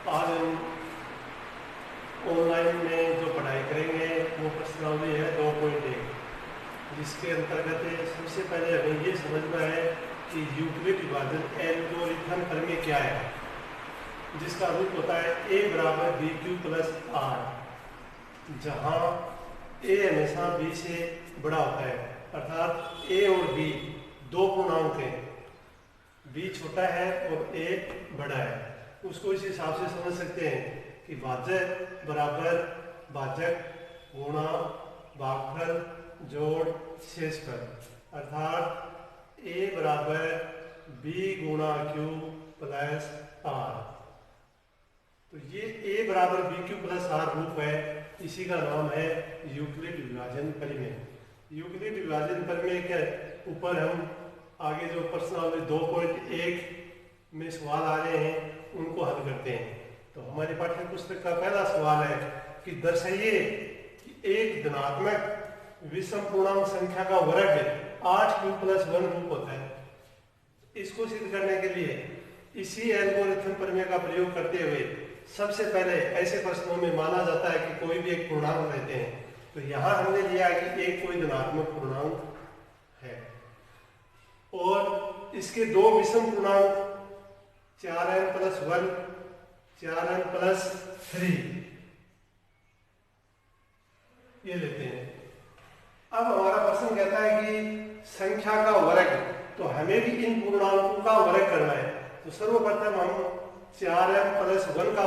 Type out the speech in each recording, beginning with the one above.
आज हम ऑनलाइन में जो पढ़ाई करेंगे वो प्रश्नावली है 2.1, जिसके अंतर्गत सबसे पहले हमें ये समझना है कि यूक्लिड विभाजन एल्गोरिथम प्रमेय क्या है, जिसका रूप होता है a बराबर बी क्यू प्लस आर, जहाँ a हमेशा b से बड़ा होता है, अर्थात a और b दो पूर्णांक हैं, b छोटा है और a बड़ा है। उसको इस हिसाब से समझ सकते हैं कि भाजक बराबर भाजक गुणा भागफल जोड़ शेषफल, अर्थात a बराबर b गुणा क्यू प्लस आर। तो ये a बराबर बी क्यू प्लस आर रूप है, इसी का नाम है यूक्लिड विभाजन प्रमेय। यूक्लिड विभाजन प्रमेय के ऊपर हम आगे जो प्रश्नावली 2.1 में सवाल आ रहे हैं उनको हल करते हैं। तो हमारी पाठ्य पुस्तक का पहला सवाल है कि दर्शाइए कि एक धनात्मक विषम पूर्णांक संख्या का वर्ग 8 क्यू प्लस 1 रूप होता है। इसको सिद्ध करने के लिए इसी एल्गोरिथम प्रमेय का प्रयोग करते हुए सबसे पहले ऐसे प्रश्नों में माना जाता है कि कोई भी एक पूर्णांक लेते हैं। तो यहाँ हमने लिया कि एक कोई धनात्मक पूर्णांक है और इसके दो विषम पूर्णांक 4n प्लस 1, 4n प्लस 3 ये लेते हैं। अब हमारा प्रश्न कहता है कि संख्या का वर्ग, तो हमें भी इन पूर्णांकों का वर्ग करना है। तो सर्वप्रथम हम 4n प्लस 1 का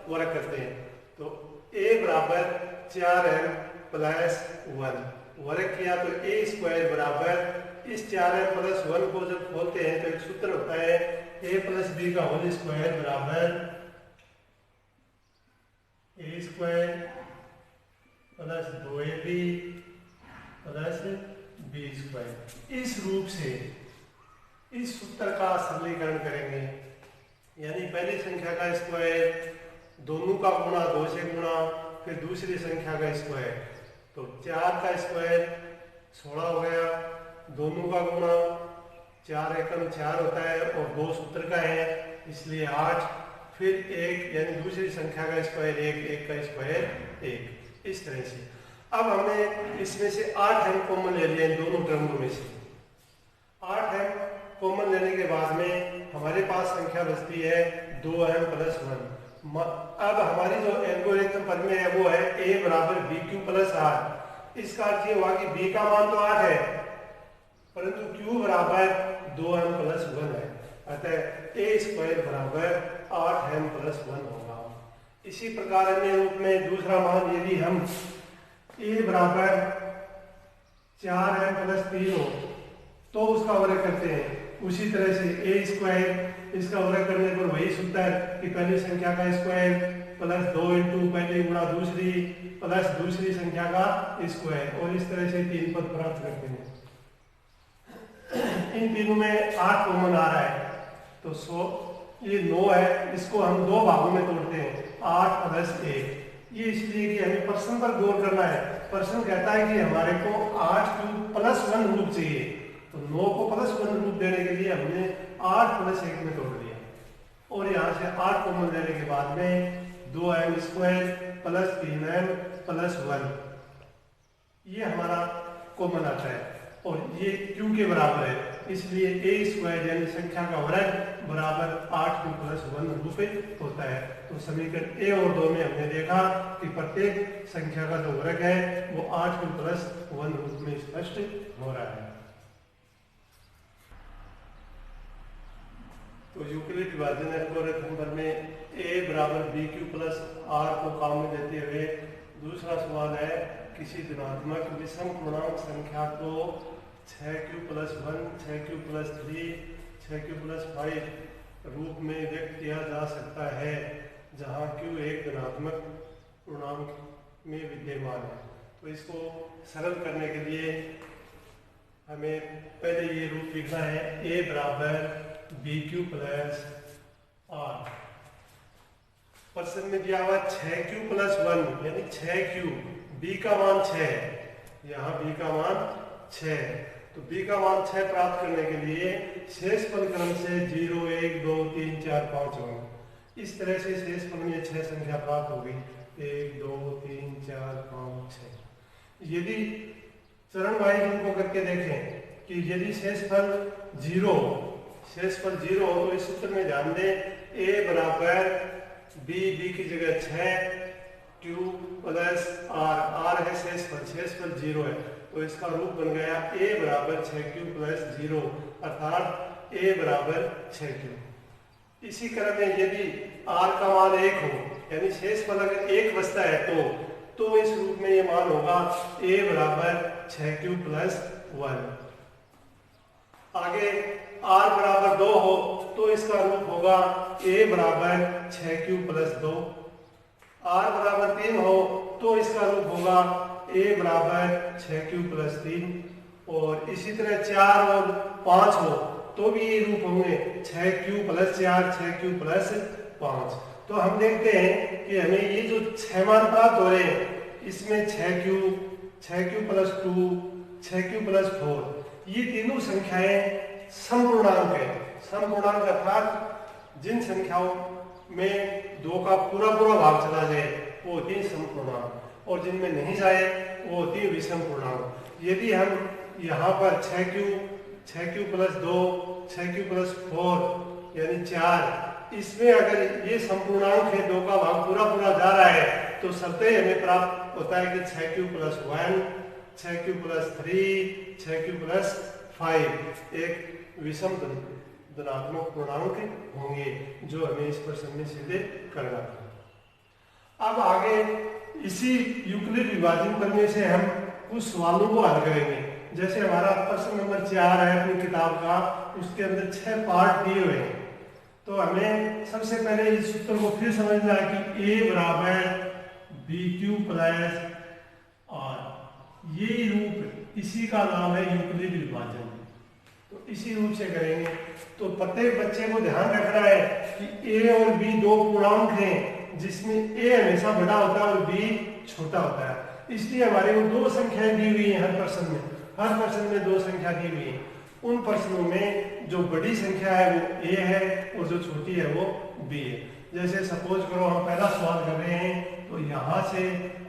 वर्ग करते हैं। तो a बराबर 4n प्लस 1 वर्ग किया तो a स्क्वायर बराबर इस 4n प्लस 1 को जब खोलते हैं तो एक सूत्र होता है a प्लस बी का होल स्क्वायर बराबर a square plus 2ab plus b square. इस रूप से इस सूत्र का सरलीकरण करेंगे, यानी पहली संख्या का स्क्वायर, दोनों का गुणा 2 से गुणा, फिर दूसरी संख्या का स्क्वायर। तो 4 का स्क्वायर 16 हो गया, दोनों का गुणा 4 एकम 4 होता है और 2 सूत्र का है इसलिए 8, फिर 1 यानी दूसरी संख्या का स्क्वायर 1, 1 का स्क्वायर 1। इस तरह से अब हमने इसमें से 8 हम कॉमन ले लिए इन दोनों टर्मों में से। 8 हम कॉमन लेने के बाद में हमारे पास संख्या बचती है 2m प्लस 1। अब हमारी जो एल्गोरिथम प्रमेय है वो है a बराबर बी क्यू प्लस आर। इसका अर्थ ये हुआ कि b का मान तो 8 है परंतु q बराबर 2m प्लस 1 है, अतः a स्क्वायर बराबर 8m प्लस 1 होगा। इसी प्रकार अन्य रूप में दूसरा मान यदि हम a बराबर 4m प्लस 3 हो तो उसका वर्ग करते हैं। उसी तरह से a स्क्वायर, इसका वर्ग करने पर वही सूत्र कि पहली संख्या का स्क्वायर प्लस 2 इंटू पहली गुणा दूसरी प्लस दूसरी संख्या का स्क्वायर, और इस तरह से 3 पद प्राप्त करते हैं। इन तीनों में 8 कॉमन आ रहा है तो 100 ये 9 है, इसको हम दो भागों में तोड़ते हैं 8 प्लस 1। ये इसलिए कि हमें प्रश्न पर गौर करना है। प्रश्न कहता है कि हमारे को 8 क्यूब प्लस 1 रूप चाहिए, तो 9 को प्लस 1 रूप देने के लिए हमने 8 प्लस 1 में तोड़ दिया और यहाँ से 8 कॉमन लेने के बाद में 2m square plus 3m plus 1 ये हमारा कॉमन आता है और ये q के बराबर है, इसलिए a स्क्वायर यानी संख्या का वर्ग बराबर 8 क्यू प्लस 1 रूप होता है। तो समीकरण a और 2 में हमने देखा कि प्रत्येक संख्या का जो वर्ग है वो 8 क्यू प्लस 1 रूप में स्पष्ट हो रहा है। तो यूक्लिड विभाजन एल्गोरिथम पर में a बराबर बी क्यू प्लस आर को काम में लेते हुए दूसरा सवाल है किसी धनात्मक विषम पूर्णांक संख्या को 6q plus 1, 6q plus 3, 6q plus 5 रूप में व्यक्त किया जा सकता है जहाँ q एक धनात्मक पूर्णांक में विद्यमान है। तो इसको सरल करने के लिए हमें पहले ये रूप लिखना है a बराबर बी क्यू प्लस आर। प्रश्न में दिया हुआ 6q प्लस 1 यानी 6q, b का मान 6 है, यहाँ b का मान 6 है, तो b का मान 6 प्राप्त करने के लिए शेषफल क्रम से 0, 1, 2, 3, 4, 5 होगा। इस तरह से शेषफल में 6 संख्या प्राप्त होगी, 1 2 3 4 5 6। यदि चरण वाइज इनको करके देखें कि यदि शेषफल 0 हो तो इस सूत्र में ध्यान दें a बराबर b की जगह 6 q प्लस r है शेषफल 0 है, तो इसका रूप बन गया a बराबर 6q प्लस 0, अर्थात a बराबर 6q। इसी क्रम में यदि r का मान 1 हो, यानी शेषफल अगर 1 बचता है तो इस रूप में ये मान होगा a बराबर 6q प्लस 1। आगे r बराबर 2 हो तो इसका रूप होगा a बराबर 6q प्लस 2। r बराबर 3 हो तो इसका रूप होगा a बराबर 6q प्लस 3। और इसी तरह 4 और 5 हो तो भी ये रूप होंगे 6q प्लस 4 6q प्लस 5। तो हम देखते हैं कि हमें ये जो 6 मान प्राप्त हो रहे हैं इसमें 6q प्लस 2 6q प्लस 4 ये तीनों संख्याएं समपूर्णांक है। समपूर्णांक अर्थात जिन संख्याओं में 2 का पूरा भाग चला जाए वो होती है समपूर्णांक, और जिनमें नहीं जाए वो होती है विषम पूर्णांक। यदि हम यहाँ पर 6q प्लस 2 6q प्लस 4 यानी 4, इसमें अगर ये संपूर्णांक है 2 का भाग पूरा जा रहा है तो स्वतः हमें प्राप्त होता है कि 6q plus 1 6q plus 3 6q plus 5 एक विषम धनात्मक पूर्णांक होंगे, जो हमें इस प्रश्न में सीधे करना था। अब आगे इसी यूक्लिड विभाजन प्रमेय से हम कुछ सवालों को हल करेंगे। जैसे हमारा प्रश्न नंबर 4 है अपनी किताब का, उसके अंदर 6 पार्ट दिए हुए हैं। तो हमें सबसे पहले इस सूत्र को फिर समझना है कि a बराबर bq प्लस r, ये रूप इसी का नाम है यूक्लिड विभाजन। तो इसी रूप से करेंगे। तो प्रत्येक बच्चे को ध्यान रखना है कि a और b 2 पूर्णांक हैं जिसमें a हमेशा बड़ा होता है और b छोटा होता है। इसलिए हमारे को 2 संख्याएं दी हुई हैं हर प्रश्न में 2 संख्या दी हुई है। उन प्रश्नों में जो बड़ी संख्या है वो a है और जो छोटी है वो b है। जैसे सपोज करो हम पहला सवाल कर रहे हैं, तो यहाँ से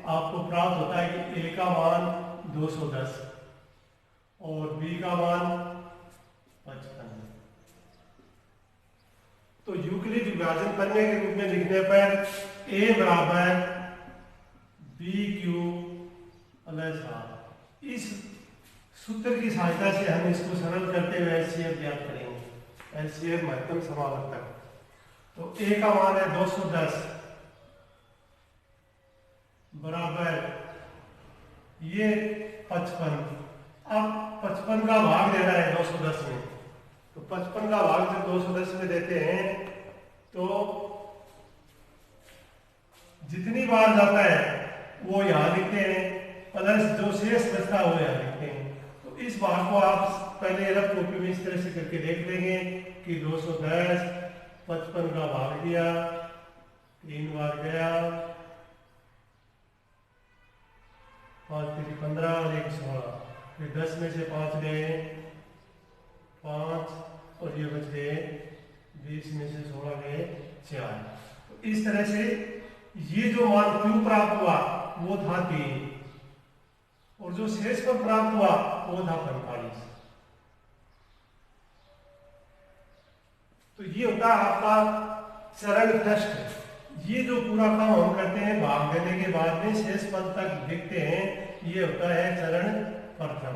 आपको प्राप्त होता है कि a का मान 210 और b का मान 55। तो यूक्लिड विभाजन प्रमेय के रूप में लिखने पर a बराबर bq प्लस r, इस सूत्र की सहायता से हम इसको सरल करते हुए एलसीएम ज्ञात करेंगे। एलसीएम महत्तम समावर्तक। तो a का मान है 210 बराबर ये 55। अब 55 का भाग देना है 210 में, तो 55 का भाग जब 210 में देते हैं तो जितनी बार जाता है वो यहाँ लिखते हैं, प्लस जो शेष बचता है वो यहाँ लिखते हैं। तो इस भाग को आप पहले रफ कॉपी में इस तरह से करके देख लेंगे कि 210 55 का भाग दिया, 3 बार गया, 5 3 15 और 1 16, फिर 10 में से 5 गए 5 और ये बच गए 20 में से 16 गए 4। तो इस तरह से ये जो मान Q प्राप्त हुआ वो था 3 और जो शेष पर प्राप्त हुआ वो था 45। तो ये होता है आपका चरण फर्स्ट। ये जो पूरा काम हम करते हैं भाग देने के बाद में शेष पद तक देखते हैं, ये होता है चरण प्रथम।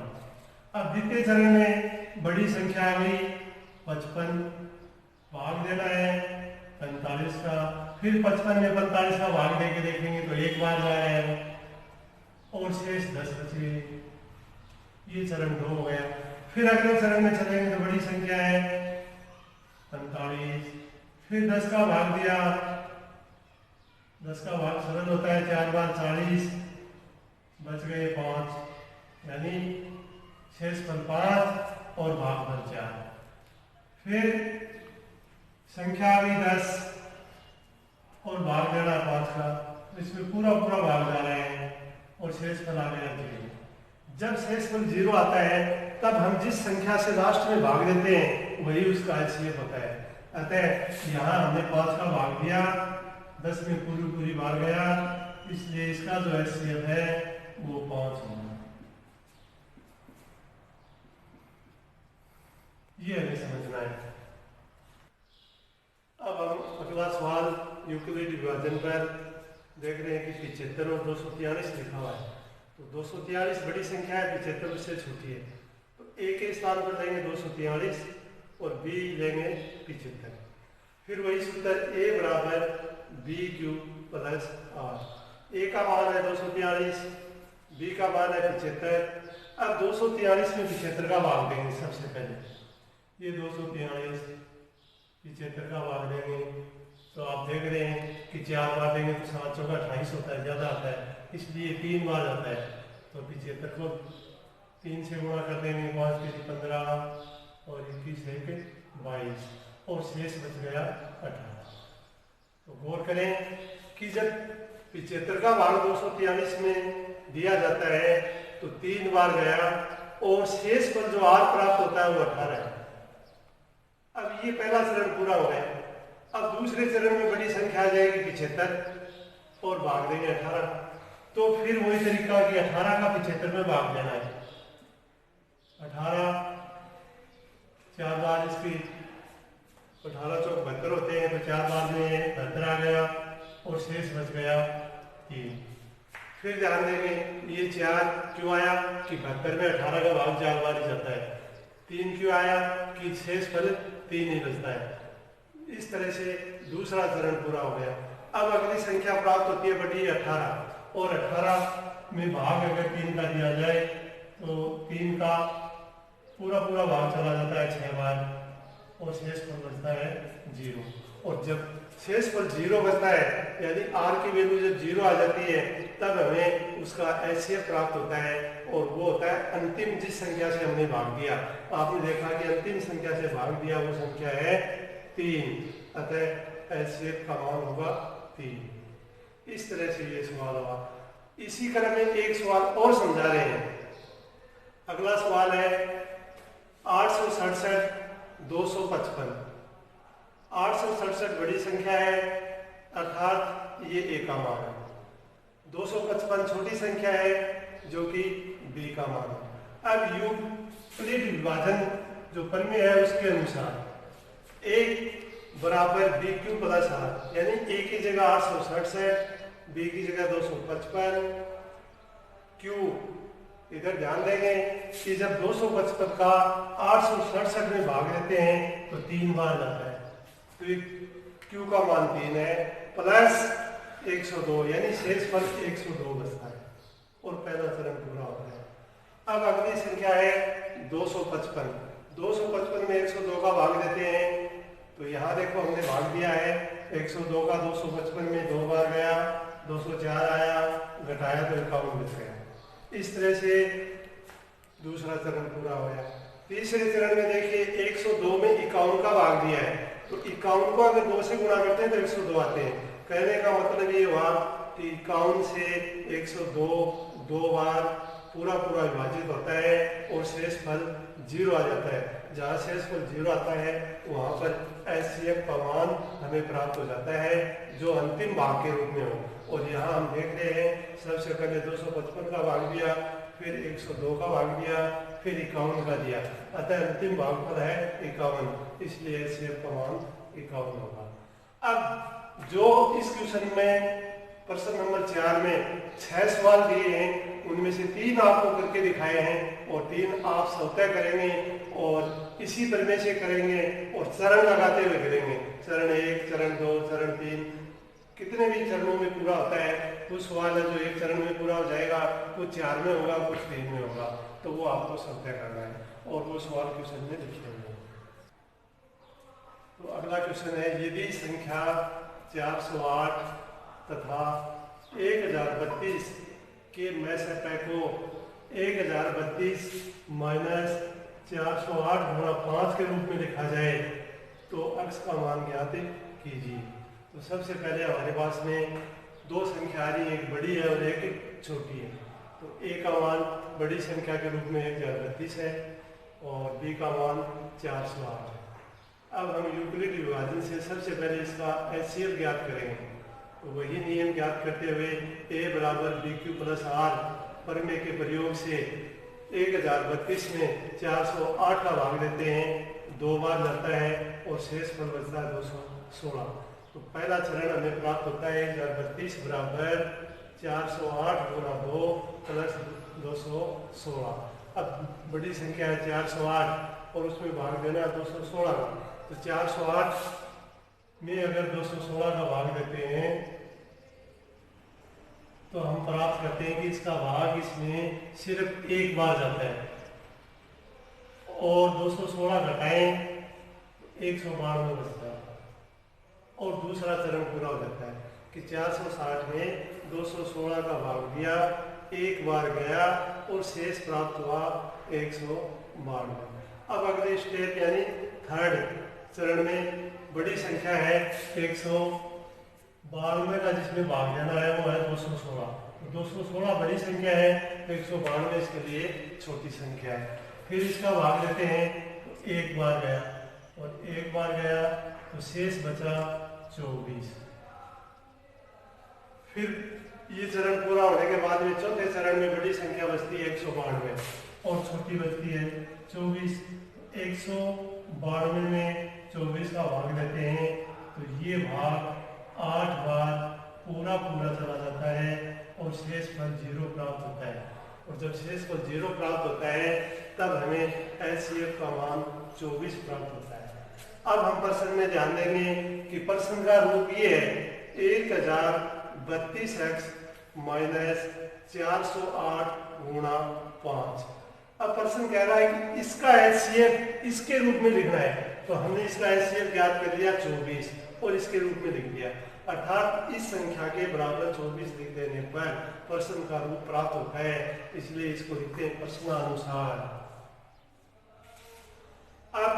अब द्वितीय चरण में बड़ी संख्या आ गई 55, भाग देना है 45 का, फिर 55 में 45 का भाग देके देखेंगे तो 1 बार जा रहे हैं और शेष 10 बचे। ये चरण 2 हो गया। फिर अगले चरण में चलेंगे तो बड़ी संख्या है 45, फिर 10 का भाग दिया, 10 का भाग सरल होता है 4 बार 40, बच गए 5, यानी शेष पर 5 और भाग पर 4। फिर संख्या आ गई 10 और भाग देना 5 का, तो इसमें पूरा भाग जा रहे हैं और शेष फल आ गया 0। जब शेष फल 0 आता है तब हम जिस संख्या से लास्ट में भाग देते हैं वही उसका एलसीएम होता है। अतः यहाँ हमने 5 का भाग दिया, 10 में पूरी बार गया, इसलिए इसका जो HCF है वो 5 होगा। ये हमें समझना है। अब हम अगला सवाल यूक्लिड विभाजन पर देख रहे हैं कि 75 और 243 लिखा हुआ है। तो 243 बड़ी संख्या है, 75 उससे छोटी है, तो ए के स्थान पर लेंगे 243 और बी लेंगे 75। फिर वही सूत्र ए बराबर बी क्यू प्लस आर। ए का मान है 243, बी का मान है 75। अब 243 में 75 का भाग देंगे। सबसे पहले ये 243 75 का भाग देंगे, तो आप देख रहे हैं कि 4 बार देंगे तो 7 चौका 28 होता है, ज़्यादा आता है, इसलिए 3 बार जाता है। तो 75 को 3 से गुणा कर देंगे, 5 के 15 और 21 है 22 और शेष बच गया 18। तो गौर करें कि जब 75 का भाग 243 में दिया जाता है तो 3 बार गया और शेष पर जो आर प्राप्त होता है वो 18 है। अब ये पहला चरण पूरा हो गया। अब दूसरे चरण में बड़ी संख्या आ जाएगी 75 और भाग देंगे 18। तो फिर वही तरीका कि 18 का 75 में भाग देना है। 18 4 बार इसकी 18 चौक 72 होते हैं, तो 4 बार में 72 आ गया और शेष बच गया 3। फिर ध्यान देंगे ये 4 क्यों आया कि 72 में 18 का भाग 4 बार ही जाता है। 3 क्यों आया कि शेष फल 3 ही बचता है। इस तरह से दूसरा चरण पूरा हो गया। अब अगली संख्या प्राप्त होती है बड़ी 18 और 18 में भाग अगर 3 का दिया जाए तो 3 का पूरा भाग चला जाता है 6 बार और शेष फल बचता है 0। और जब शेष फल 0 बचता है यानी r की वैल्यू जब 0 आ जाती है तब हमें उसका HCF प्राप्त होता है और वो होता है अंतिम जिस संख्या से हमने भाग दिया। आपने देखा कि अंतिम संख्या से भाग दिया वो संख्या है 3, अतः HCF का मान होगा 3। इस तरह से ये सवाल हुआ। इसी क्रम में एक सवाल और समझा रहे हैं। अगला सवाल है 867 255। 867 बड़ी संख्या है अर्थात ये ए का मान है, 255 छोटी संख्या है जो कि बी का मान है। अब यूक्लिड विभाजन जो प्रमेय है उसके अनुसार ए बराबर बी क्यू प्लस आर, यानी ए की जगह 867, बी की जगह 255, क्यू इधर ध्यान देंगे कि जब 255 का 867 में भाग देते हैं तो 3 बार जाता है, तो क्यू का मान 3 है प्लस 102 यानी शेष फल 102 बचता है और पहला चरण पूरा होता है। अब अगली संख्या है 255। 255 में 102 का भाग देते हैं तो यहाँ देखो हमने भाग दिया है 102 का 255 में 2 बार गया, 204 आया, घटाया तो 51 बच गया। इस तरह से दूसरा चरण पूरा हो गया। तीसरे चरण में देखिए 102 में 51 का भाग दिया है तो 51 को अगर 2 से गुणा करते हैं तो 102 आते हैं। कहने का मतलब ये हुआ कि 51 से 102 2 बार पूरा विभाजित होता है और शेष फल 0 आ जाता है। जहाँ शेष फल 0 आता है वहाँ पर HCF का मान हमें प्राप्त हो जाता है जो अंतिम भाग के रूप में हो। और यहाँ हम देख रहे हैं सबसे पहले 255 का भाग दिया, फिर 102 का भाग दिया, फिर 51 का दिया, अतः अंतिम भाग पर है 51, इसलिए HCF का मान 51 होगा। अब जो इस क्वेश्चन में प्रश्न नंबर 4 में 6 सवाल दिए हैं उनमें से 3 आपको करके दिखाए हैं और 3 आप स्वतः करेंगे और इसी प्रमेय से करेंगे और चरण लगाते हुए करेंगे। चरण 1, चरण 2, चरण 3, कितने भी चरणों में पूरा होता है। कुछ सवाल है जो 1 चरण में पूरा हो जाएगा, कुछ 4 में होगा, कुछ 3 में होगा, तो वो आपको स्वतः करना है और वो सवाल क्वेश्चन में लिखे होंगे। तो अगला क्वेश्चन है यदि संख्या 408 तथा 1032 के मैसपै को 1032 माइनस 408 गुणा 5 के रूप में लिखा जाए तो अक्स का मान ज्ञात कीजिए। तो सबसे पहले हमारे पास में 2 संख्या आ रही है, एक बड़ी है और एक छोटी है। तो ए का मान बड़ी संख्या के रूप में 1032 है और बी का मान 408 है। अब हम यूक्लिड विभाजन से सबसे पहले इसका HCF ज्ञात करेंगे। तो वही नियम ज्ञात करते हुए A बराबर BQ प्लस R प्रमेय के प्रयोग से 1032 में 408 का भाग देते हैं, 2 बार जाता है और शेष फल बचता है 216। तो पहला चरण हमें प्राप्त होता है 1032 बराबर 408 गुना 2 प्लस 216। अब बड़ी संख्या है 408 और उसमें भाग देना है 216 का। तो 408 में अगर 216 का भाग देते हैं तो हम प्राप्त करते हैं कि इसका भाग इसमें सिर्फ एक बार जाता है और 216 घटाएं 192 बचता है और दूसरा चरण पूरा हो जाता है कि 460 में 216 का भाग दिया, एक बार गया और शेष प्राप्त हुआ 192। अब अगले स्टेप यानी थर्ड चरण में बड़ी संख्या है 192 का, जिसमें भाग देना है वो है 216। तो 216 बड़ी संख्या है तो 192 इसके लिए छोटी संख्या है। फिर इसका भाग देते हैं तो एक बार गया और एक बार गया तो शेष बचा 24। फिर ये चरण पूरा होने के बाद में चौथे चरण में बड़ी संख्या बचती है 192 और छोटी बचती है 24। 192 में 24 का भाग देते हैं तो ये भाग 8 बार पूरा चला जाता है और शेष फल 0 प्राप्त होता है। और जब शेष फल 0 प्राप्त होता है तब हमें HCF का मान 24 प्राप्त होता है। अब हम प्रश्न में ध्यान देंगे कि प्रश्न का रूप ये है 1032x माइनस 408 गुणा 5। अब प्रश्न कह रहा है कि इसका HCF इसके रूप में लिखना है, तो हमने इसका HCF ज्ञात कर लिया 24 और इसके रूप में लिख दिया, अर्थात इस संख्या के बराबर 24 लिख देने पर प्रश्न का रूप प्राप्त होता है, इसलिए इसको लिखते हैं प्रश्नानुसार। अब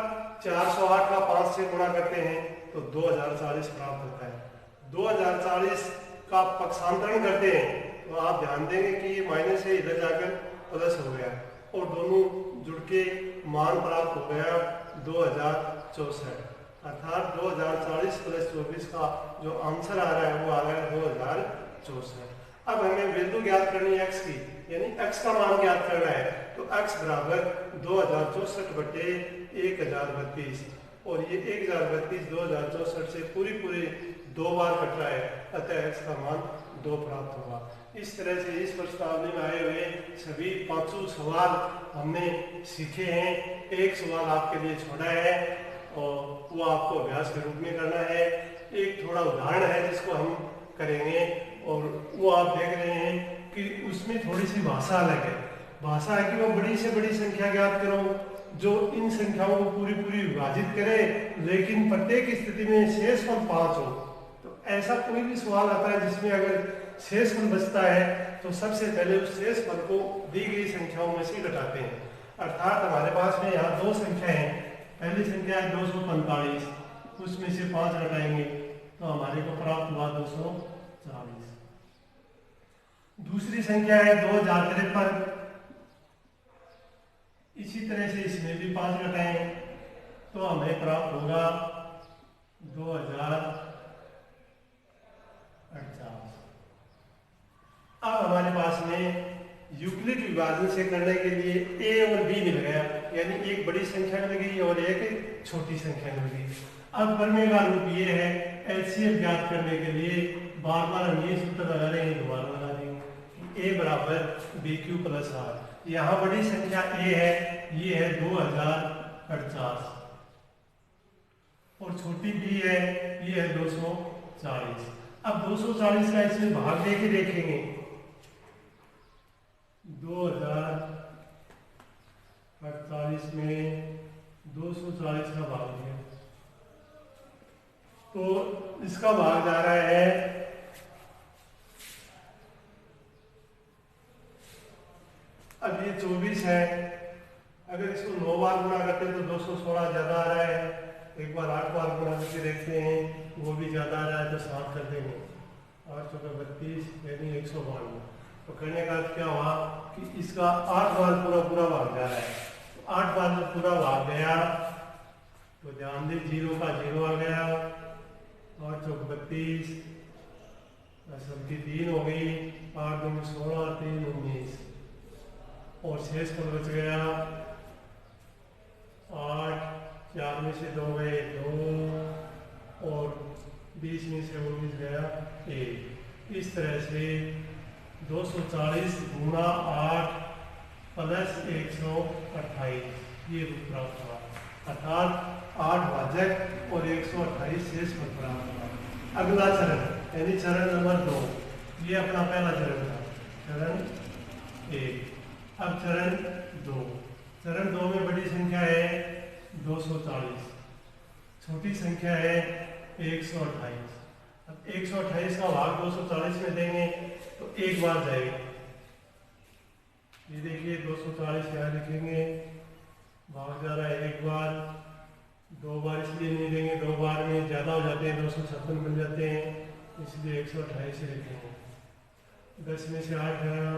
408 का 5 से गुणा करते हैं तो 2040 प्राप्त होता है। 2040 का पक्षांतरण करते हैं तो आप ध्यान देंगे कि ये माइनस से इधर जाकर प्लस हो गया और दोनों जुड़ के मान प्राप्त हो गया 2064, अर्थात 2040 प्लस 24 का जो आंसर आ रहा है वो आ रहा है 2064। अब हमें वैल्यू ज्ञात करनी है x की, यानी x का मान ज्ञात करना है, तो x बराबर 2064 बटे 1032 और ये 1032 2064 से पूरी 2 बार कट रहा है, अतः x का मान 2 प्राप्त होगा। इस तरह से इस प्रश्नावली में आए हुए सभी 5 सवाल हमने सीखे हैं। एक सवाल आपके लिए छोड़ा है और वो आपको अभ्यास के रूप में करना है। एक थोड़ा उदाहरण है जिसको हम करेंगे और वो आप देख रहे हैं कि उसमें थोड़ी सी भाषा अलग है। भाषा है कि वो बड़ी से बड़ी संख्या ज्ञात करो जो इन संख्याओं को पूरी विभाजित करे, लेकिन प्रत्येक स्थिति में शेष फल 5 हो। तो ऐसा कोई भी सवाल आता है जिसमें अगर शेष फल बचता है तो सबसे पहले उस शेष फल को दी गई संख्याओं में से घटाते हैं। अर्थात हमारे पास में यहाँ 2 संख्या है, पहली संख्या है 245, उसमें से 5 घटाएंगे तो हमारे को प्राप्त हुआ 240। दूसरी संख्या है 2053, इसी तरह से इसमें भी 5 घटाएं तो हमें प्राप्त होगा 2048। अब हमारे पास में यूक्लिड विभाजन से करने के लिए a और b मिल गया, यानी एक बड़ी संख्या मिल गई और एक छोटी संख्या मिल गई। अब प्रमेय का रूप ये है, HCF ज्ञात करने के लिए बार हम ये सूत्र लगा रहे हैं, दोबारा लगा देंगे a बराबर BQ प्लस R। यहाँ बड़ी संख्या a है, ये है 2050 और छोटी b है, ये है 240। अब 240 का इसमें भाग दे के देखेंगे, 2048 में 240 का भाग दिया तो इसका भाग जा रहा है अब ये 24 है, अगर इसको 9 बार गुणा करते हैं तो 216 ज्यादा आ रहा है, एक बार 8 बार गुणा करके देखते हैं वो भी ज्यादा आ रहा है तो 7 कर देंगे, 8 चौका 32 यानी 192। तो करने का अर्थ क्या हुआ कि इसका 8 बार पूरा भाग जा रहा है, तो 8 बार में पूरा भाग गया तो ध्यान दें 0 का 0 आ गया, 8 चौक 32, 10 की 3 हो गई, 8 दूनी 16, 3 19, और शेष पर बच गया 8, 4 में से 2 गए 2, और 20 में से 19 गया 1। इस तरह से 240 गुणा 8 प्लस 128 ये रूप प्राप्त हुआ, अर्थात 8 भाजक और 128 शेष पर प्राप्त हुआ। अगला चरण यानी चरण नंबर 2, ये अपना पहला चरण था, चरण 1। अब चरण 2, चरण 2 में बड़ी संख्या है 240, छोटी संख्या है 128। अब 128 का भाग 240 में देंगे तो एक बार जाएगा, ये देखिए 240 यहाँ लिखेंगे, भाग जा रहा है एक बार, 2 बार इसलिए नहीं देंगे, 2 बार में ज़्यादा हो जाते हैं, 256 बन जाते हैं, इसलिए 128 ही लिखेंगे। 10 में से 8 गया,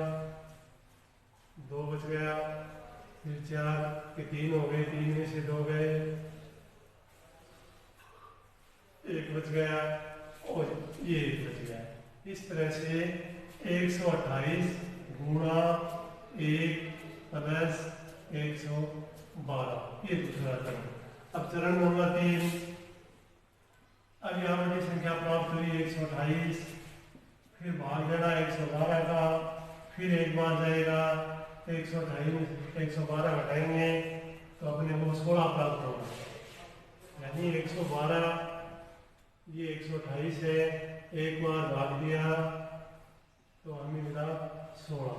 2 बच गया, फिर 4 के 3 हो गए, 3 में से 2 गए, 1 बच गया, और ये 1 बच गया। इस तरह से 128 गुणा 1 प्लस 112 ये दूसरा चरण। अब चरण नंबर 3, अब यहाँ बड़ी संख्या प्राप्त हुई 128, फिर भाग देना 112 का, फिर एक बार जाएगा 128 में 112 घटाएंगे तो अपने को 16 प्राप्त होगा, यानी 112 ये 128 है, एक बार भाग दिया तो हमें मिला 16,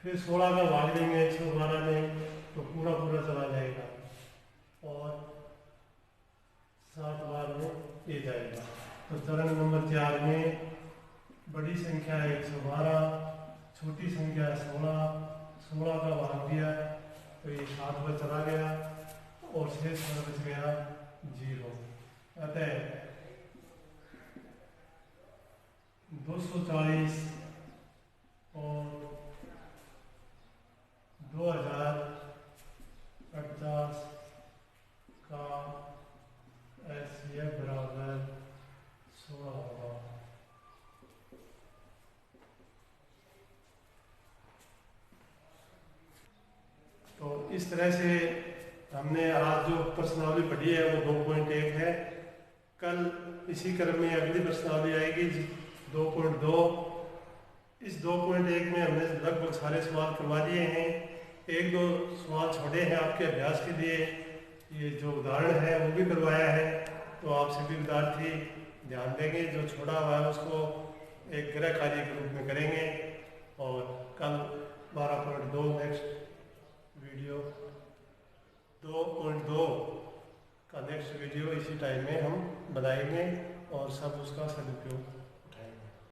फिर 16 का भाग देंगे 112 में तो पूरा पूरा चला जाएगा और 7 बार में ये जाएगा। तो चरण नंबर 4 में बड़ी संख्या है 112, छोटी संख्या है 16, 16 का भाग दिया तो ये 7 बार चला गया और शेष पर बच गया 0। अतः 240 और 2050 का एचसीएफ बराबर 16 होगा। तो इस तरह से हमने आज जो प्रश्नावली पढ़ी है वो 2.1 है। कल इसी क्रम में अगली प्रश्नावली आएगी 2.2। इस 2.1 में हमने लगभग सारे सवाल करवा दिए हैं, 1-2 सवाल छोड़े हैं आपके अभ्यास के लिए, ये जो उदाहरण है वो भी करवाया है, तो आप सभी विद्यार्थी ध्यान देंगे, जो छोड़ा हुआ है उसको एक गृह कार्य के रूप में करेंगे और कल 12.2 नेक्स्ट वीडियो 2.2 का नेक्स्ट वीडियो इसी टाइम में हम बनाएंगे और सब उसका सदुपयोग